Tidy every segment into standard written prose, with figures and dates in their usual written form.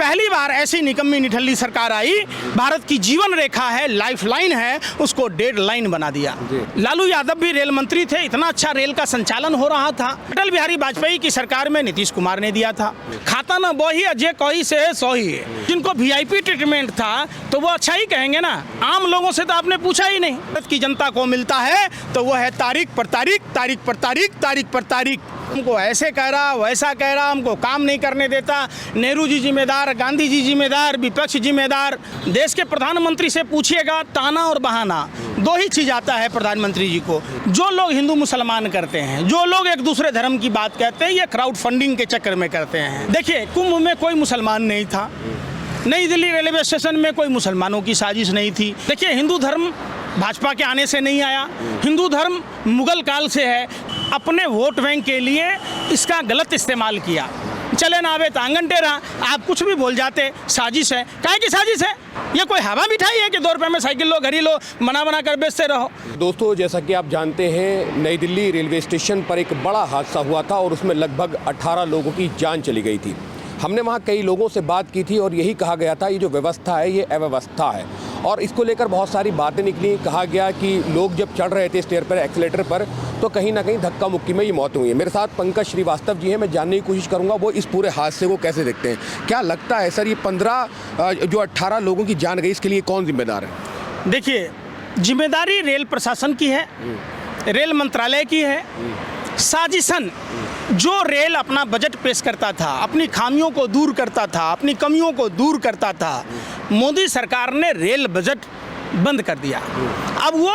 पहली बार ऐसी निकम्मी निठल्ली सरकार आई, भारत की जीवन रेखा है, लाइफ लाइन है, उसको डेड लाइन बना दिया। लालू यादव भी रेल मंत्री थे, इतना अच्छा रेल का संचालन हो रहा था। अटल बिहारी वाजपेयी की सरकार में नीतीश कुमार ने दिया था। खाता ना बोही अजय कोई से है सो ही है। जिनको वीआईपी ट्रीटमेंट था तो वो अच्छा ही कहेंगे ना, आम लोगों से तो आपने पूछा ही नहीं। भारत की जनता को मिलता है तो वो है तारीख पर तारीख, तारीख पर तारीख, तारीख पर तारीख। हमको ऐसे कह रहा, वैसा कह रहा, हमको काम नहीं करने देता। नेहरू जी जिम्मेदार, गांधी जी जिम्मेदार, विपक्ष जिम्मेदार। देश के प्रधानमंत्री से पूछिएगा, ताना और बहाना दो ही चीज आता है प्रधानमंत्री जी को। जो लोग हिंदू मुसलमान करते हैं, जो लोग एक दूसरे धर्म की बात कहते हैं, ये क्राउड फंडिंग के चक्कर में करते हैं। देखिए, कुंभ में कोई मुसलमान नहीं था, नई दिल्ली रेलवे स्टेशन में कोई मुसलमानों की साजिश नहीं थी। देखिए, हिंदू धर्म भाजपा के आने से नहीं आया, हिंदू धर्म मुगल काल से है। अपने वोट बैंक के लिए इसका गलत इस्तेमाल किया। चले ना आवे तांगन टेरा, आप कुछ भी बोल जाते, साजिश है। काहे की साजिश है? ये कोई हवा मिठाई है कि 2 रुपये में साइकिल लो, घड़ी लो, बना बना कर बेचते रहो। दोस्तों, जैसा कि आप जानते हैं, नई दिल्ली रेलवे स्टेशन पर एक बड़ा हादसा हुआ था और उसमें लगभग 18 लोगों की जान चली गई थी। हमने वहाँ कई लोगों से बात की थी और यही कहा गया था, ये जो व्यवस्था है ये अव्यवस्था है। और इसको लेकर बहुत सारी बातें निकली। कहा गया कि लोग जब चढ़ रहे थे स्टेयर पर, एक्सीलेटर पर, तो कहीं ना कहीं धक्का मुक्की में ये मौत हुई है। मेरे साथ पंकज श्रीवास्तव जी हैं, मैं जानने की कोशिश करूंगा वो इस पूरे हादसे को कैसे देखते हैं। क्या लगता है सर, ये 18 लोगों की जान गई, इसके लिए कौन जिम्मेदार है? देखिए, जिम्मेदारी रेल प्रशासन की है, रेल मंत्रालय की है। साजिशन, जो रेल अपना बजट पेश करता था, अपनी खामियों को दूर करता था, अपनी कमियों को दूर करता था, मोदी सरकार ने रेल बजट बंद कर दिया। अब वो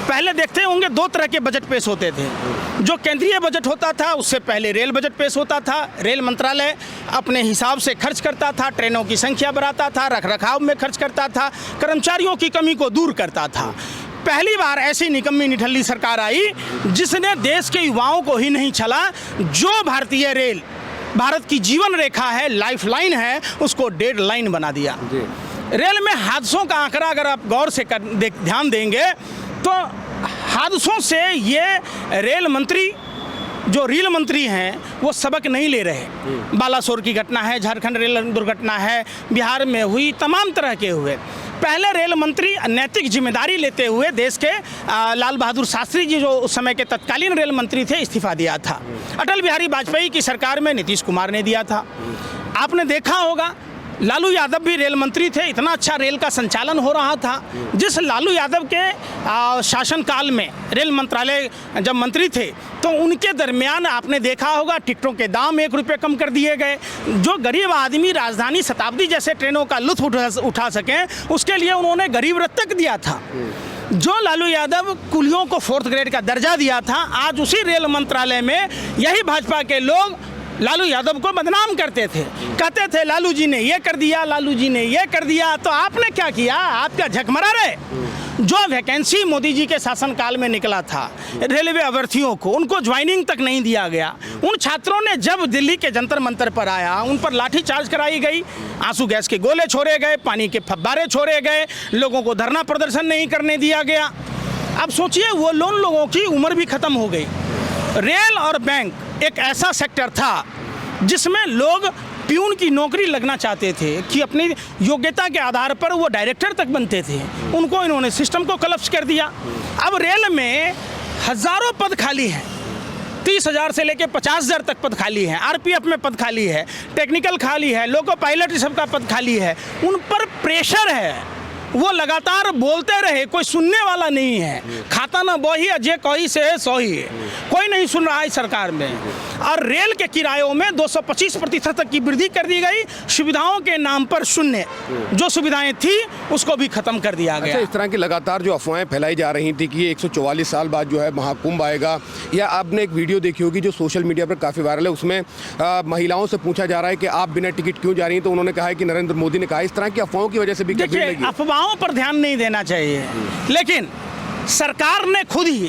पहले देखते होंगे 2 तरह के बजट पेश होते थे। जो केंद्रीय बजट होता था, उससे पहले रेल बजट पेश होता था। रेल मंत्रालय अपने हिसाब से खर्च करता था, ट्रेनों की संख्या बढ़ाता था, रखरखाव में खर्च करता था, कर्मचारियों की कमी को दूर करता था। पहली बार ऐसी निकम्मी निठल्ली सरकार आई जिसने देश के युवाओं को ही नहीं छला, जो भारतीय रेल भारत की जीवन रेखा है, लाइफ लाइन है, उसको डेड लाइन बना दिया। रेल में हादसों का आंकड़ा अगर आप गौर से ध्यान देंगे तो हादसों से ये रेल मंत्री, जो रेल मंत्री हैं, वो सबक नहीं ले रहे। बालासोर की घटना है, झारखंड रेल दुर्घटना है, बिहार में हुई, तमाम तरह के हुए। पहले रेल मंत्री नैतिक जिम्मेदारी लेते हुए देश के लाल बहादुर शास्त्री जी, जो उस समय के तत्कालीन रेल मंत्री थे, इस्तीफा दिया था। अटल बिहारी वाजपेयी की सरकार में नीतीश कुमार ने दिया था। आपने देखा होगा, लालू यादव भी रेल मंत्री थे, इतना अच्छा रेल का संचालन हो रहा था। जिस लालू यादव के शासनकाल में रेल मंत्रालय जब मंत्री थे, तो उनके दरमियान आपने देखा होगा टिकटों के दाम 1 रुपये कम कर दिए गए। जो गरीब आदमी राजधानी शताब्दी जैसे ट्रेनों का लुत्फ उठा सकें, उसके लिए उन्होंने गरीब रथ तक दिया था। जो लालू यादव कुलियों को 4th ग्रेड का दर्जा दिया था, आज उसी रेल मंत्रालय में यही भाजपा के लोग लालू यादव को बदनाम करते थे, कहते थे लालू जी ने ये कर दिया, लालू जी ने ये कर दिया। तो आपने क्या किया? आप क्या झकमरा रहे? जो वैकेंसी मोदी जी के शासनकाल में निकला था रेलवे अभ्यर्थियों को, उनको ज्वाइनिंग तक नहीं दिया गया। उन छात्रों ने जब दिल्ली के जंतर मंतर पर आया, उन पर लाठी चार्ज कराई गई, आंसू गैस के गोले छोड़े गए, पानी के फव्वारे छोड़े गए, लोगों को धरना प्रदर्शन नहीं करने दिया गया। अब सोचिए, वो लोगों की उम्र भी खत्म हो गई। रेल और बैंक एक ऐसा सेक्टर था जिसमें लोग प्यून की नौकरी लगना चाहते थे कि अपनी योग्यता के आधार पर वो डायरेक्टर तक बनते थे। उनको इन्होंने सिस्टम को कोलैप्स कर दिया। अब रेल में हज़ारों पद खाली हैं, 30,000 से लेकर 50,000 तक पद खाली हैं। आरपीएफ में पद खाली है, टेक्निकल खाली है, लोको पायलट सबका पद खाली है। उन पर प्रेशर है, वो लगातार बोलते रहे, कोई सुनने वाला नहीं है। खाता ना बोही अजय कोई से है सो ही है, कोई नहीं सुन रहा है सरकार में। और रेल के किरायों में 225% तक की वृद्धि कर दी गई। सुविधाओं के नाम पर शून्य, जो सुविधाएं थी उसको भी खत्म कर दिया गया। इस तरह की लगातार जो अफवाहें फैलाई जा रही थी कि ये 144 साल बाद जो है महाकुंभ आएगा, या आपने एक वीडियो देखी होगी जो सोशल मीडिया पर काफ़ी वायरल है, उसमें महिलाओं से पूछा जा रहा है कि आप बिना टिकट क्यों जा रही हैं, तो उन्होंने कहा है कि नरेंद्र मोदी ने कहा। इस तरह की अफवाहों की वजह से भी अफवाहों पर ध्यान नहीं देना चाहिए, लेकिन सरकार ने खुद ही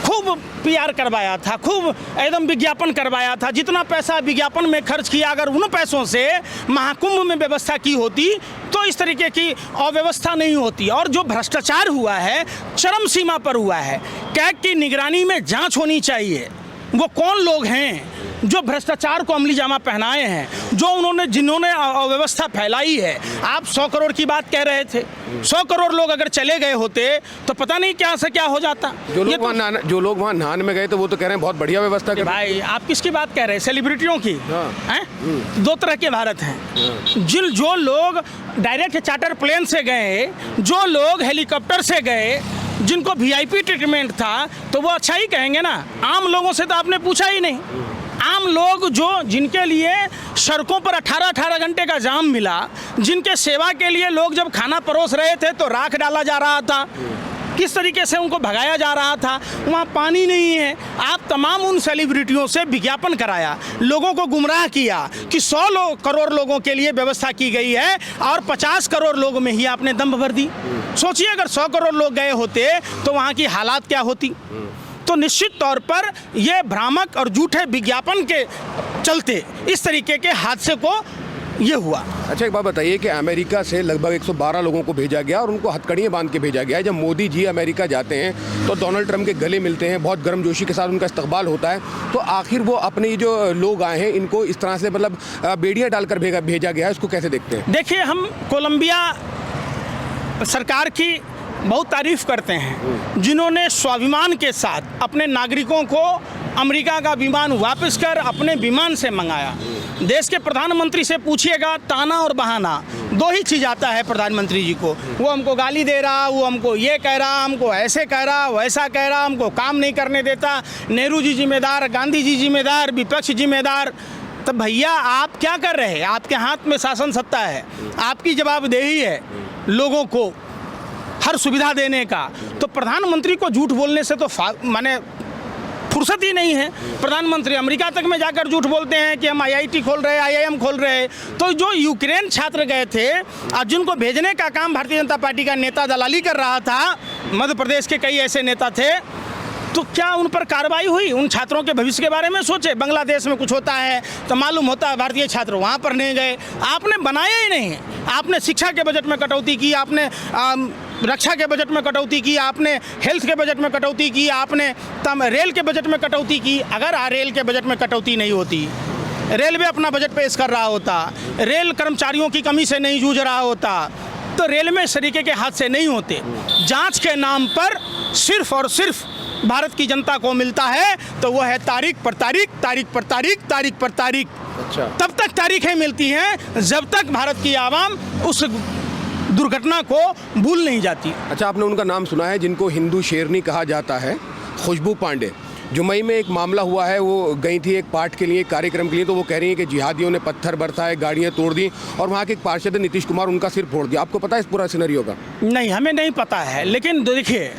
खूब पीआर करवाया था, खूब एकदम विज्ञापन करवाया था। जितना पैसा विज्ञापन में खर्च किया, अगर उन पैसों से महाकुंभ में व्यवस्था की होती तो इस तरीके की अव्यवस्था नहीं होती। और जो भ्रष्टाचार हुआ है चरम सीमा पर हुआ है। कैग की निगरानी में जांच होनी चाहिए। वो कौन लोग हैं जो भ्रष्टाचार को अमली जामा पहनाए हैं, जिन्होंने अव्यवस्था फैलाई है। आप 100 करोड़ की बात कह रहे थे, 100 करोड़ लोग अगर चले गए होते तो पता नहीं क्या से क्या हो जाता। जो लोग वहाँ नहाने में गए थे वो तो कह रहे हैं बहुत बढ़िया व्यवस्था कर। भाई आप किसकी बात कह रहे हैं? सेलिब्रिटियों की? हैं? दो तरह के भारत हैं। जो लोग डायरेक्ट चार्टर प्लेन से गए, जो लोग हेलीकॉप्टर से गए, जिनको VIP ट्रीटमेंट था, तो वो अच्छा ही कहेंगे ना। आम लोगों से तो आपने पूछा ही नहीं। आम लोग जिनके लिए सड़कों पर 18-18 घंटे का जाम मिला, जिनके सेवा के लिए लोग जब खाना परोस रहे थे तो राख डाला जा रहा था, किस तरीके से उनको भगाया जा रहा था, वहाँ पानी नहीं है। आप तमाम उन सेलिब्रिटियों से विज्ञापन कराया, लोगों को गुमराह किया कि 100 करोड़ लोगों के लिए व्यवस्था की गई है और 50 करोड़ लोगों में ही आपने दम भर दी। सोचिए अगर 100 करोड़ लोग गए होते तो वहाँ की हालात क्या होती। तो निश्चित तौर पर ये भ्रामक और झूठे विज्ञापन के चलते इस तरीके के हादसे को ये हुआ। अच्छा, एक बात बताइए कि अमेरिका से लगभग 112 लोगों को भेजा गया और उनको हथकड़ियाँ बांध के भेजा गया है। जब मोदी जी अमेरिका जाते हैं तो डोनाल्ड ट्रंप के गले मिलते हैं, बहुत गर्मजोशी के साथ उनका इस्तकबाल होता है। तो आखिर वो अपने ये जो लोग आए हैं इनको इस तरह से मतलब बेड़ियाँ डालकर भेजा गया है, इसको कैसे देखते हैं? देखिए, हम कोलंबिया सरकार की बहुत तारीफ करते हैं, जिन्होंने स्वाभिमान के साथ अपने नागरिकों को अमेरिका का विमान वापस कर अपने विमान से मंगाया। देश के प्रधानमंत्री से पूछिएगा, ताना और बहाना दो ही चीज़ आता है प्रधानमंत्री जी को। वो हमको गाली दे रहा, वो हमको ये कह रहा, हमको ऐसे कह रहा, वैसा कह रहा, हमको काम नहीं करने देता, नेहरू जी जिम्मेदार, गांधी जी जिम्मेदार, विपक्ष जिम्मेदार। तो भैया आप क्या कर रहे हैं? आपके हाथ में शासन सत्ता है, आपकी जवाबदेही है लोगों को हर सुविधा देने का। तो प्रधानमंत्री को झूठ बोलने से तो माने फुर्सत ही नहीं है। प्रधानमंत्री अमेरिका तक में जाकर झूठ बोलते हैं कि हम IIT खोल रहे हैं, IIM खोल रहे हैं। तो जो यूक्रेन छात्र गए थे और जिनको भेजने का काम भारतीय जनता पार्टी का नेता दलाली कर रहा था, मध्य प्रदेश के कई ऐसे नेता थे, तो क्या उन पर कार्रवाई हुई? उन छात्रों के भविष्य के बारे में सोचे। बांग्लादेश में कुछ होता है तो मालूम होता है भारतीय छात्र वहाँ पर नहीं गए। आपने बनाया ही नहीं। आपने शिक्षा के बजट में कटौती की, आपने रक्षा के बजट में कटौती की, आपने हेल्थ के बजट में कटौती की, आपने रेल के बजट में कटौती की। अगर रेल के बजट में कटौती नहीं होती, रेलवे अपना बजट पेश कर रहा होता, रेल कर्मचारियों की कमी से नहीं जूझ रहा होता, तो रेल में इस तरीके के हादसे नहीं होते। जांच के नाम पर सिर्फ और सिर्फ भारत की जनता को मिलता है तो वो है तारीख पर तारीख, तारीख पर तारीख, तारीख पर तारीख। अच्छा, तब तक तारीखें मिलती हैं जब तक भारत की आवाम उस दुर्घटना को भूल नहीं जाती। अच्छा, आपने उनका नाम सुना है जिनको हिंदू शेरनी कहा जाता है, खुशबू पांडे? जुमई में एक मामला हुआ है, वो गई थी एक पाठ के लिए, कार्यक्रम के लिए, तो वो कह रही हैं कि जिहादियों ने पत्थर बरसाए, गाड़ियाँ तोड़ दी और वहाँ के एक पार्षद नीतीश कुमार उनका सिर फोड़ दिया। आपको पता है इस पूरा सिनेरियो का? नहीं, हमें नहीं पता है। लेकिन देखिए,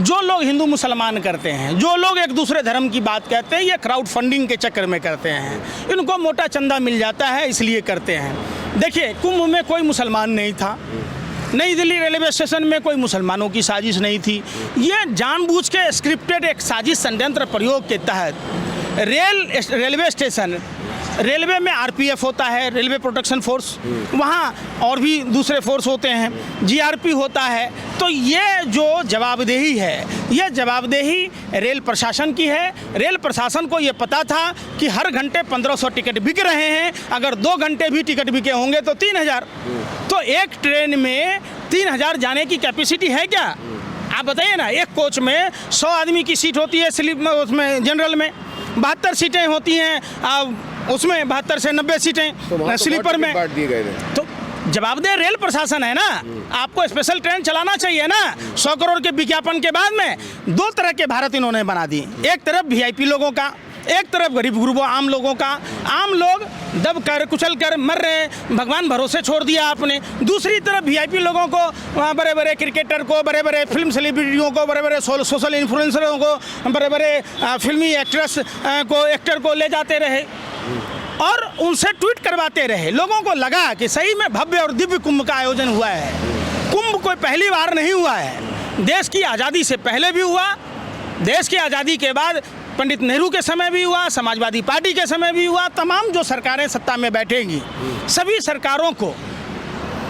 जो लोग हिंदू मुसलमान करते हैं, जो लोग एक दूसरे धर्म की बात कहते हैं, ये क्राउड फंडिंग के चक्कर में करते हैं। इनको मोटा चंदा मिल जाता है इसलिए करते हैं। देखिए, कुंभ में कोई मुसलमान नहीं था, नई दिल्ली रेलवे स्टेशन में कोई मुसलमानों की साजिश नहीं थी। ये जानबूझ के स्क्रिप्टेड एक साजिश षड्यंत्र प्रयोग के तहत रेलवे स्टेशन, रेलवे में RPF होता है, रेलवे प्रोटेक्शन फोर्स, वहाँ और भी दूसरे फोर्स होते हैं, GRP होता है। तो ये जो जवाबदेही है, ये जवाबदेही रेल प्रशासन की है। रेल प्रशासन को ये पता था कि हर घंटे 1500 टिकट बिक रहे हैं, अगर 2 घंटे भी टिकट बिके होंगे तो 3000। तो एक ट्रेन में 3000 जाने की कैपेसिटी है क्या? आप बताइए ना। एक कोच में 100 आदमी की सीट होती है, उसमें जनरल में 72 सीटें होती हैं, उसमें 72 से 90 सीटें तो स्लीपर में बांट दिए गए। तो जवाबदेह रेल प्रशासन है ना। आपको स्पेशल ट्रेन चलाना चाहिए ना। 100 करोड़ के विज्ञापन के बाद में 2 तरह के भारत इन्होंने बना दी। एक तरफ VIP लोगों का, एक तरफ गरीब गुरबों आम लोगों का। आम लोग दब कर कुचल कर मर रहे हैं, भगवान भरोसे छोड़ दिया आपने। दूसरी तरफ VIP लोगों को, वहाँ बड़े बड़े क्रिकेटर को, बड़े बड़े फिल्म सेलिब्रिटियों को, बड़े बड़े सोशल इन्फ्लुएंसरों को, बड़े बड़े फिल्मी एक्टर को ले जाते रहे और उनसे ट्वीट करवाते रहे। लोगों को लगा कि सही में भव्य और दिव्य कुंभ का आयोजन हुआ है। कुंभ कोई पहली बार नहीं हुआ है, देश की आज़ादी से पहले भी हुआ, देश की आज़ादी के बाद पंडित नेहरू के समय भी हुआ, समाजवादी पार्टी के समय भी हुआ। तमाम जो सरकारें सत्ता में बैठेंगी, सभी सरकारों को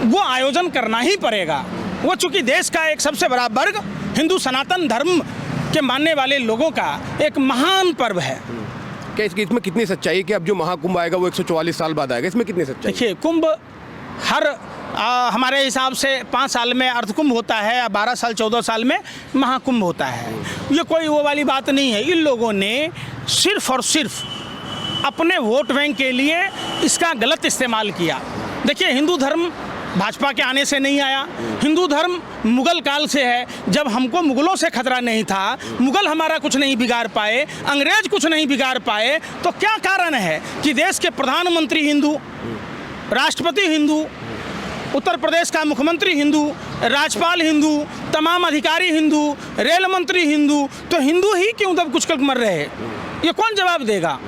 वो आयोजन करना ही पड़ेगा। वो चूँकि देश का एक सबसे बड़ा वर्ग हिंदू सनातन धर्म के मानने वाले लोगों का एक महान पर्व है। क्या इसमें कितनी सच्चाई है कि अब जो महाकुंभ आएगा वो 144 साल बाद आएगा, इसमें कितनी सच्चाई? देखिए, कुंभ हर हमारे हिसाब से 5 साल में अर्धकुंभ होता है या 12 साल 14 साल में महाकुंभ होता है। ये कोई वो वाली बात नहीं है। इन लोगों ने सिर्फ और सिर्फ अपने वोट बैंक के लिए इसका गलत इस्तेमाल किया। देखिए, हिंदू धर्म भाजपा के आने से नहीं आया। हिंदू धर्म मुगल काल से है, जब हमको मुगलों से खतरा नहीं था, मुगल हमारा कुछ नहीं बिगाड़ पाए, अंग्रेज कुछ नहीं बिगाड़ पाए, तो क्या कारण है कि देश के प्रधानमंत्री हिंदू, राष्ट्रपति हिंदू, उत्तर प्रदेश का मुख्यमंत्री हिंदू, राज्यपाल हिंदू, तमाम अधिकारी हिंदू, रेल मंत्री हिंदू, तो हिंदू ही क्यों तब कुछ मर रहे? ये कौन जवाब देगा?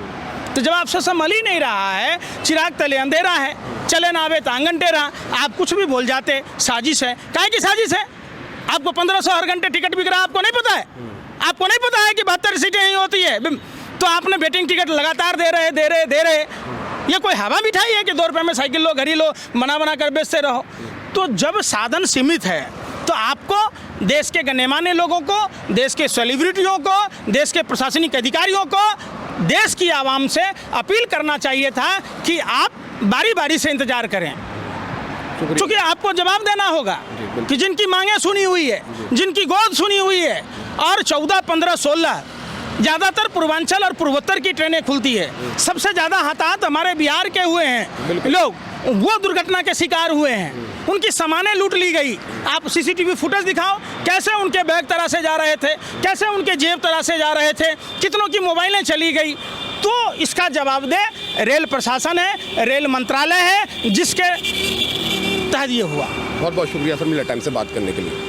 तो जवाब से संभल ही नहीं रहा है। चिराग तले अंधेरा है, चले ना आवे तो आंगन टेरा। आप कुछ भी बोल जाते, साजिश है। काहे की साजिश है? आपको 1500 हर घंटे टिकट बिक रहा है, आपको नहीं पता है? आपको नहीं पता है कि 72 सीटें ही होती है? तो आपने वेटिंग टिकट लगातार दे रहे। ये कोई हवा मिठाई है कि 2 रुपये में साइकिल लो, घड़ी लो, बना कर बेचते रहो? तो जब साधन सीमित है तो आपको देश के गण्यमान्य लोगों को, देश के सेलिब्रिटियों को, देश के प्रशासनिक अधिकारियों को, देश की आवाम से अपील करना चाहिए था कि आप बारी बारी से इंतजार करें, क्योंकि आपको जवाब देना होगा कि जिनकी मांगें सुनी हुई है, जिनकी गोद सुनी हुई है, और 14, 15, 16 ज़्यादातर पूर्वांचल और पूर्वोत्तर की ट्रेनें खुलती है। सबसे ज़्यादा हताहत हमारे बिहार के हुए हैं लोग, वो दुर्घटना के शिकार हुए हैं, उनकी सामानें लूट ली गई। आप सीसीटीवी फुटेज दिखाओ, कैसे उनके बैग तराशे जा रहे थे, कैसे उनके जेब तराशे जा रहे थे, कितनों की मोबाइलें चली गई। तो इसका जवाब दे रेल प्रशासन है, रेल मंत्रालय है, जिसके तहत ये हुआ। बहुत बहुत शुक्रिया सर, मिला टाइम से बात करने के लिए।